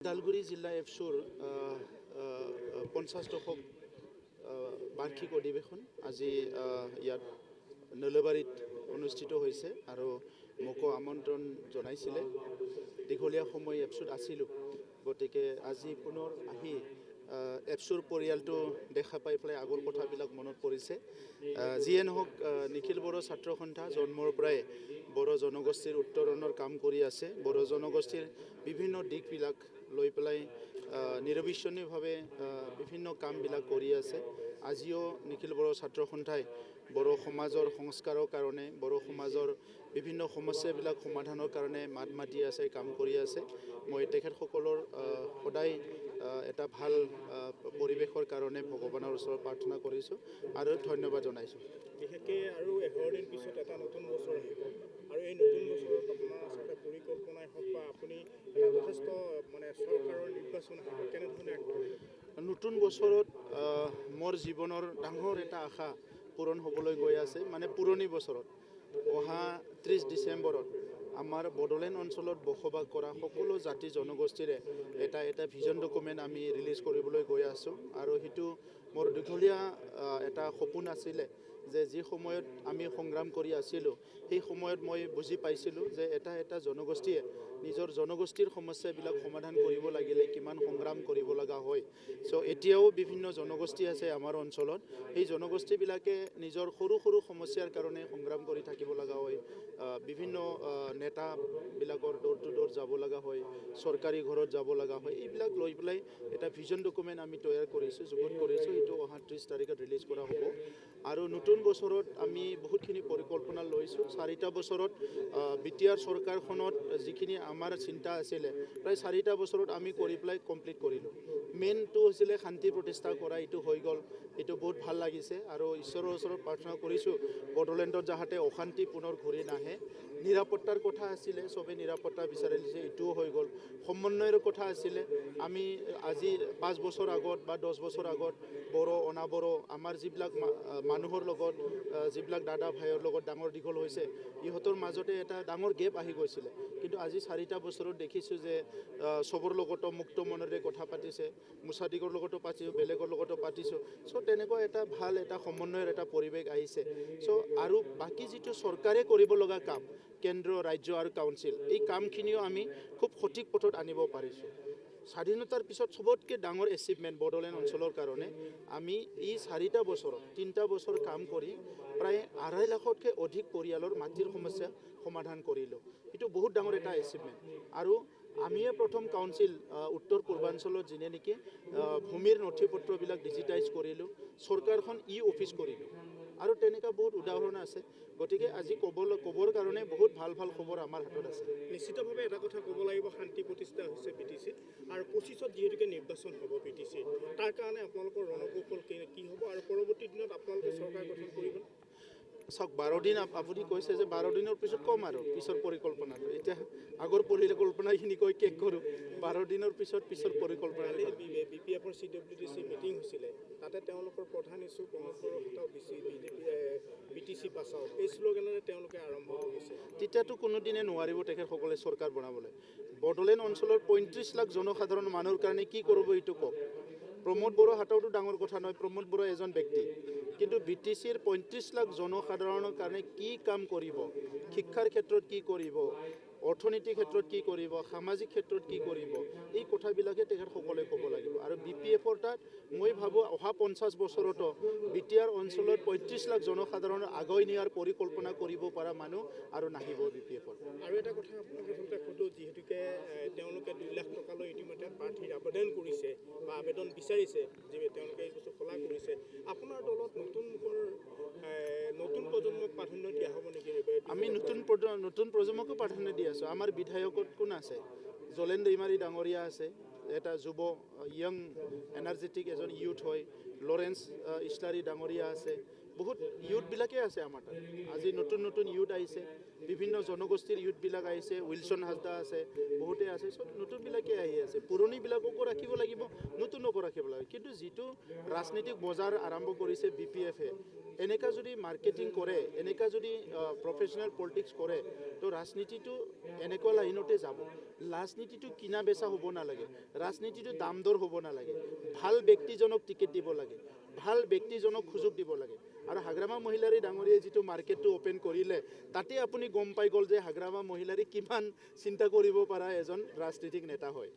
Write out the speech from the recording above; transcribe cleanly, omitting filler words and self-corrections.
ওদালগুৰি জিলা এফচুৰ 50তম বাৰ্ষিক অধিৱেশন আজি ইয়াত নলবাৰীত অনুষ্ঠিত হৈছে আৰু মোকো আমন্ত্ৰণ জনাইছিলে। দীঘলীয়া সময় এফচুত আছিলোঁ, গতিকে আজি পুনৰ আহি এফচুৰ পৰিয়ালটো দেখা পাই পেলাই আগৰ কথাবিলাক মনত পৰিছে। যিয়ে নহওক, নিখিল বড়ো ছাত্ৰ সন্থা জন্মৰ পৰাই বড়ো জনগোষ্ঠীৰ উত্তৰণৰ কাম কৰি আছে। বড়ো জনগোষ্ঠীৰ বিভিন্ন দিশবিলাক লৈ পেলাই নিৰবিচ্ছিন্নভাৱে বিভিন্ন কামবিলাক কৰি আছে। আজিও নিখিল বড়ো ছাত্ৰ সন্থাই বড়ো সমাজৰ সংস্কাৰৰ কাৰণে, বড়ো সমাজৰ বিভিন্ন সমস্যাবিলাক সমাধানৰ কাৰণে মাত মাতি আছে, কাম কৰি আছে। মই তেখেতসকলৰ সদায় এটা ভাল পৰিৱেশৰ কাৰণে ভগৱানৰ ওচৰত প্ৰাৰ্থনা কৰিছোঁ আৰু ধন্যবাদ জনাইছোঁ। বিশেষকৈ আৰু 11 দিন পিছত এটা নতুন বছৰ আহিব আৰু এই নতুন বছৰত আপোনাৰ আচলতে পৰিকল্পনাই হওক বা আপুনি যথেষ্ট চৰকাৰৰ নিৰ্বাচন আহিব, কেনেধৰণে আগবাঢ়িব? নতুন বছৰত মোৰ জীৱনৰ ডাঙৰ এটা আশা পূৰণ হ'বলৈ গৈ আছে। পুৰণি বছৰত অহা 30 ডিচেম্বৰত আমাৰ বড়োলেণ্ড অঞ্চলত বসবাস কৰা সকলো জাতি জনগোষ্ঠীৰে এটা ভিজন ডকুমেণ্ট আমি ৰিলিজ কৰিবলৈ গৈ আছোঁ। আৰু সেইটো মোৰ দীঘলীয়া এটা সপোন আছিলে যে যি সময়ত আমি সংগ্ৰাম কৰি আছিলোঁ, সেই সময়ত মই বুজি পাইছিলোঁ যে এটা জনগোষ্ঠীয়ে নিজৰ জনগোষ্ঠীৰ সমস্যাবিলাক সমাধান কৰিব লাগিলে কিমান সংগ্ৰাম কৰিব লগা হয়। এতিয়াও বিভিন্ন জনগোষ্ঠী আছে আমাৰ অঞ্চলত। সেই জনগোষ্ঠীবিলাকে নিজৰ সৰু সৰু সমস্যাৰ কাৰণে সংগ্ৰাম কৰি থাকিব লগা হয়। বিভিন্ন নেতাবিলাকৰ ডোৰ টু ডোৰ যাব লগা হয়, চৰকাৰী ঘৰত যাব লগা হয়। এইবিলাক লৈ পেলাই এটা ভিজন ডকুমেণ্ট আমি তৈয়াৰ কৰিছোঁ, যুগুত কৰিছোঁ। এইটো অহা 30 তাৰিখত ৰিলিজ কৰা হ'ব। আৰু নতুন বছৰত আমি বহুতখিনি পৰিকল্পনা লৈছোঁ। 4টা বছৰত বিটিআৰ চৰকাৰখনত যিখিনি আমাৰ চিন্তা আছিলে, প্ৰায় 4টা বছৰত আমি কৰি পেলাই কমপ্লিট কৰিলোঁ। মেইনটো হৈছিলে শান্তি প্ৰতিষ্ঠা কৰা, এইটো হৈ গ'ল। এইটো বহুত ভাল লাগিছে আৰু ঈশ্বৰৰ ওচৰত প্ৰাৰ্থনা কৰিছোঁ বড়োলেণ্ডত যাতে অশান্তি পুনৰ ঘূৰি নাহে। নিৰাপত্তাৰ কথা আছিলে, চবেই নিৰাপত্তা বিচাৰিছে, এইটোও হৈ গ'ল। সমন্বয়ৰ কথা আছিলে, আমি আজি 5 বছৰ আগত বা 10 বছৰ আগত বড়ো অনাবড়ো আমাৰ যিবিলাক মানুহৰ লগত, যিবিলাক দাদা ভাইৰ লগত ডাঙৰ দীঘল হৈছে, ইহঁতৰ মাজতে এটা ডাঙৰ গেপ আহি গৈছিলে। কিন্তু আজি 4টা বছৰত দেখিছোঁ যে চবৰ লগতো মুক্ত মনেৰে কথা পাতিছে, মুছাদিকৰ লগতো পাতিছোঁ, বেলেগৰ লগতো পাতিছোঁ। তেনেকুৱা এটা ভাল এটা সমন্বয়ৰ এটা পৰিৱেশ আহিছে। আৰু বাকী যিটো চৰকাৰে কৰিব লগা কাম, কেন্দ্ৰ, ৰাজ্য আৰু কাউন্সিল, এই কামখিনিও আমি খুব সঠিক পথত আনিব পাৰিছোঁ। স্বাধীনতাৰ পিছত চবতকৈ ডাঙৰ এচিভমেণ্ট বড়োলেণ্ড অঞ্চলৰ কাৰণে আমি এই 4টা বছৰত 3টা বছৰ কাম কৰি প্ৰায় 2.5 লাখতকৈ অধিক পৰিয়ালৰ মাটিৰ সমস্যা সমাধান কৰিলোঁ। এইটো বহুত ডাঙৰ এটা এচিভমেণ্ট। আৰু আমিয়ে প্ৰথম কাউন্সিল উত্তৰ পূৰ্বাঞ্চলত যিনে নেকি ভূমিৰ নথি পত্ৰবিলাক ডিজিটাইজ কৰিলোঁ, চৰকাৰখন অফিচ কৰিলোঁ। আৰু তেনেকুৱা বহুত উদাহৰণ আছে। গতিকে আজি ক'বৰ কাৰণে বহুত ভাল ভাল খবৰ আমাৰ হাতত আছে। নিশ্চিতভাৱে এটা কথা ক'ব লাগিব, শান্তি প্ৰতিষ্ঠা হৈছে BTC আৰু 25ত যিহেতুকে নিৰ্বাচন হ'ব BTC, তাৰ কাৰণে আপোনালোকৰ ৰণকৌশল কি হ'ব আৰু পৰৱৰ্তী দিনত আপোনালোকে চৰকাৰ গঠন কৰিব? চাওক, 12 দিন আপুনি কৈছে যে 12 দিনৰ পিছত ক'ম আৰু পিছৰ পৰিকল্পনাটো। এতিয়া আগৰ পৰিকল্পনাখিনি কৈ শেষ কৰোঁ। 12 দিনৰ পিছৰ পৰিকল্পনা। BPFৰ CWDC মিটিং হৈছিলে, তাতে তেওঁলোকৰ প্ৰধান ইছ্যু প্ৰমোদ বড়ো হটাও BTC বাচাও, এই শ্লোগানেৰে তেওঁলোকে আৰম্ভ কৰিছে। তেতিয়াতো কোনোদিনে নোৱাৰিব তেখেতসকলে চৰকাৰ বনাবলৈ। বড়োলেণ্ড অঞ্চলৰ 35 লাখ জনসাধাৰণ মানুহৰ কাৰণে কি কৰিব এইটো কওক। প্ৰমোদ বড়ো হটাওটো ডাঙৰ কথা নহয়, প্ৰমোদ বড়ো এজন ব্যক্তি। কিন্তু BTCৰ 35 লাখ জনসাধাৰণৰ কাৰণে কি কাম কৰিব, শিক্ষাৰ ক্ষেত্ৰত কি কৰিব, অৰ্থনীতিৰ ক্ষেত্ৰত কি কৰিব, সামাজিক ক্ষেত্ৰত কি কৰিব, এই কথাবিলাকে তেখেতসকলে ক'ব লাগিব। আৰু BPFৰ তাত মই ভাবোঁ অহা 50 বছৰতো বিটিআৰ অঞ্চলত 35 লাখ জনসাধাৰণৰ আগুৱাই নিয়াৰ পৰিকল্পনা কৰিব পৰা মানুহ আৰু নাহিব BPFৰ। আৰু এটা কথা আপোনাক আচলতে সোধোঁ, যিহেতুকে তেওঁলোকে 2 লাখ টকালৈ ইতিমধ্যে প্ৰাৰ্থীৰ আবেদন কৰিছে বা আবেদন বিচাৰিছে, যে তেওঁলোকে এই বস্তু খোলা কৰিছে, আপোনাৰ দলত নতুন প্ৰজন্মক প্ৰাধান্য দিয়া হ'ব নেকি? আমি নতুন প্ৰজন্মকো প্ৰাধান্য দি আছোঁ। আমাৰ বিধায়কত কোন আছে? জলেন দৈমাৰী ডাঙৰীয়া আছে, এটা যুৱ য়ং এনাৰ্জেটিক এজন ইউথ হয়। লৰেন্স ইছলাৰী ডাঙৰীয়া আছে। বহুত ইউথবিলাকে আছে আমাৰ তাত আজি নতুন নতুন ইউথ আহিছে বিভিন্ন জনগোষ্ঠীৰ ইউথবিলাক আহিছে উইলছন হাজদা আছে বহুতে আছে চব নতুনবিলাকে আহি আছে পুৰণিবিলাককো ৰাখিব লাগিব নতুনকো ৰাখিব লাগিব কিন্তু যিটো ৰাজনৈতিক বজাৰ আৰম্ভ কৰিছে BPF-এ এনেকা যদি মাৰ্কেটিং কৰে এনেকা যদি প্ৰফেশ্যনেল পলিটিক্স কৰে তো ৰাজনীতিটো এনেকুৱা লাইনতে যাব ৰাজনীতিটো কিনা বেচা হ'ব নালাগে ৰাজনীতিটো দাম দৰ হ'ব নালাগে ভাল ব্যক্তিজনক টিকেট দিব লাগে ভাল ব্যক্তিজনক সুযোগ দিব লাগে আৰু হাগ্ৰামা মহিলাৰী ডাঙৰীয়ে যিটো মাৰ্কেটটো অপেন কৰিলে তাতে আপুনি গম পাই গ'ল যে হাগ্ৰামা মহিলাৰী কিমান চিন্তা কৰিব পৰা এজন ৰাজনীতিক নেতা হয়